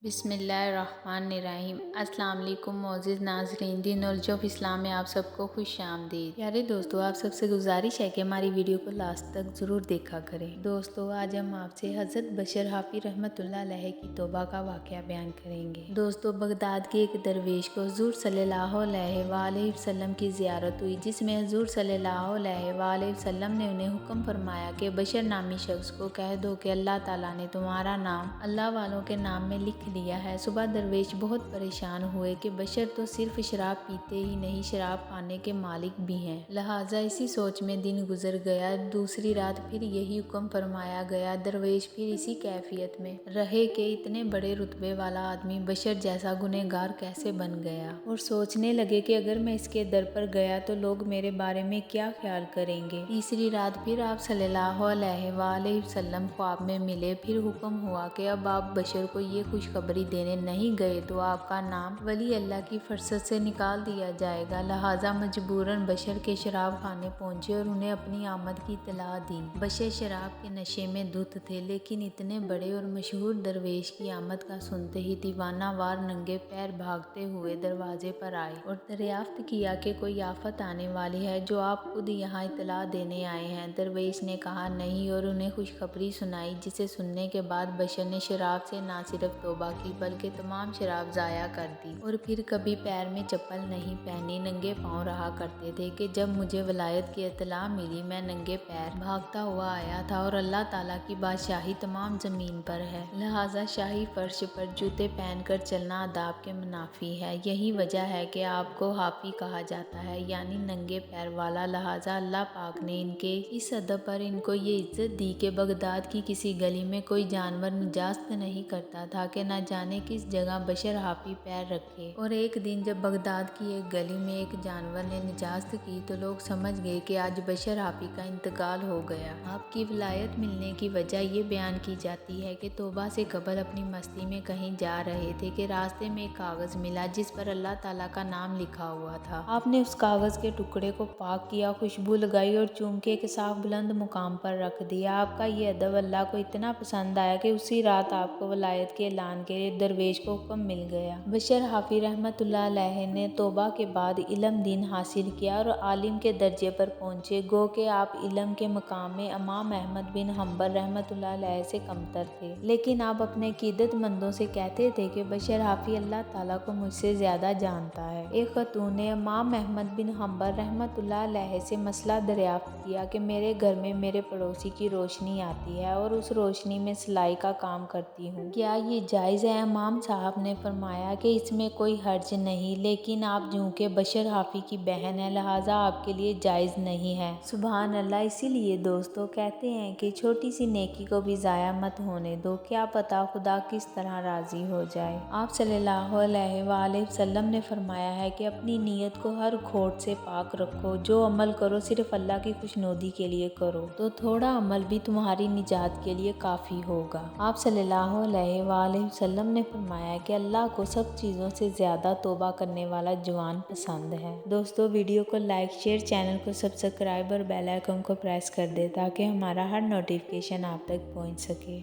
بسم اللہ الرحمن الرحیم۔ السلام علیکم معزز ناظرین، دین الجوف اسلام میں آپ سب کو خوش آمدید۔ پیارے دوستو، آپ سب سے گزارش ہے کہ ہماری ویڈیو کو لاسٹ تک ضرور دیکھا کریں۔ دوستو، آج ہم آپ سے حضرت بشر حافی رحمۃ اللہ علیہ کی توبہ کا واقعہ بیان کریں گے۔ دوستو، بغداد کے ایک درویش کو حضور صلی اللہ علیہ وآلہ وسلم کی زیارت ہوئی، جس میں حضور صلی اللہ علیہ وآلہ وسلم نے انہیں حکم فرمایا کہ بشر نامی شخص کو کہہ دو کہ اللہ تعالیٰ نے تمہارا نام اللہ والوں کے نام میں لکھ لیا ہے۔ صبح درویش بہت پریشان ہوئے کہ بشر تو صرف شراب پیتے ہی نہیں، شراب خانے کے مالک بھی ہیں۔ لہٰذا اسی سوچ میں دن گزر گیا۔ دوسری رات پھر یہی حکم فرمایا گیا۔ درویش پھر اسی کیفیت میں رہے کہ اتنے بڑے رتبے والا آدمی بشر جیسا گنہگار کیسے بن گیا، اور سوچنے لگے کہ اگر میں اس کے در پر گیا تو لوگ میرے بارے میں کیا خیال کریں گے۔ تیسری رات پھر آپ صلی اللہ علیہ وآلہ وسلم خواب میں ملے۔ پھر حکم ہوا کہ اب آپ بشر کو یہ خوشخبری دینے نہیں گئے تو آپ کا نام ولی اللہ کی فرصت سے نکال دیا جائے گا۔ لہٰذا مجبوراً بشر کے شراب خانے پہنچے اور انہیں اپنی آمد کی اطلاع دی۔ بشر شراب کے نشے میں دھت تھے، لیکن اتنے بڑے اور مشہور درویش کی آمد کا سنتے ہی دیوانہ وار ننگے پیر بھاگتے ہوئے دروازے پر آئے اور دریافت کیا کہ کوئی آفت آنے والی ہے جو آپ خود یہاں اطلاع دینے آئے ہیں۔ درویش نے کہا نہیں، اور انہیں خوشخبری سنائی، جسے سننے کے بعد بشر نے شراب سے نہ صرف توبہ کی بلکہ تمام شراب ضائع کر دی، اور پھر کبھی پیر میں چپل نہیں پہنی، ننگے پاؤں رہا کرتے تھے کہ جب مجھے ولایت کی اطلاع ملی میں ننگے پیر بھاگتا ہوا آیا تھا، اور اللہ تعالیٰ کی بادشاہی تمام زمین پر ہے، لہٰذا شاہی فرش پر جوتے پہن کر چلنا آداب کے منافی ہے۔ یہی وجہ ہے کہ آپ کو حافی کہا جاتا ہے، یعنی ننگے پیر والا۔ لہٰذا اللہ پاک نے ان کے اس ادب پر ان کو یہ عزت دی کہ بغداد کی کسی گلی میں کوئی جانور نجاست نہیں کرتا تھا کہ نہ جانے کس جگہ بشر حافی پیر رکھے۔ اور ایک دن جب بغداد کی ایک گلی میں ایک جانور نے نجاست کی تو لوگ سمجھ گئے کہ آج بشر حافی کا انتقال ہو گیا۔ آپ کی ولایت ملنے کی وجہ یہ بیان کی جاتی ہے کہ توبہ سے قبل اپنی مستی میں کہیں جا رہے تھے کہ راستے میں ایک کاغذ ملا جس پر اللہ تعالیٰ کا نام لکھا ہوا تھا۔ آپ نے اس کاغذ کے ٹکڑے کو پاک کیا، خوشبو لگائی اور چوم کے ایک صاف بلند مقام پر رکھ دیا۔ آپ کا یہ ادب اللہ کو اتنا پسند آیا کہ اسی رات آپ کو ولایت کے اعلان کے لیے درویش کو حکم مل گیا۔ بشر حافی رحمۃ اللہ علیہ نے توبہ کے بعد علم دین حاصل کیا اور عالم کے درجے پر پہنچے، گو کہ آپ علم کے مقام میں امام احمد بن حنبل رحمۃ اللہ علیہ سے کمتر تھے، لیکن آپ اپنے عقیدت مندوں سے کہتے تھے کہ بشر حافی اللہ تعالیٰ کو مجھ سے زیادہ جانتا ہے۔ ایک خاتون نے امام احمد بن حنبل رحمۃ اللہ علیہ سے مسئلہ دریافت کیا کہ میرے گھر میں میرے پڑوسی کی روشنی آتی ہے اور اس روشنی میں سلائی کا کام کرتی ہوں، کیا یہ جائز ہے؟ امام صاحب نے فرمایا کہ اس میں کوئی حرج نہیں، لیکن آپ چونکہ بشر حافی کی بہن ہیں لہٰذا آپ کے لیے جائز نہیں ہے۔ سبحان اللہ! اسی لیے دوستو کہتے ہیں کہ چھوٹی سی نیکی کو بھی ضائع مت ہونے دو، کیا پتہ خدا کس طرح راضی ہو جائے۔ آپ صلی اللہ علیہ وآلہ وسلم نے فرمایا ہے کہ اپنی نیت کو ہر کھوٹ سے پاک رکھو، جو عمل کرو صرف اللہ کی خوشنودی کے لیے کرو، تو تھوڑا عمل بھی تمہاری نجات کے لیے کافی ہوگا۔ آپ صلی اللہ علیہ وآلہ وسلم نے فرمایا کہ اللہ کو سب چیزوں سے زیادہ توبہ کرنے والا جوان پسند ہے۔ دوستو، ویڈیو کو لائک، شیئر، چینل کو سبسکرائب اور بیل آئیکن کو پریس کر دیں تاکہ ہمارا ہر نوٹیفیکیشن آپ تک پہنچ سکے۔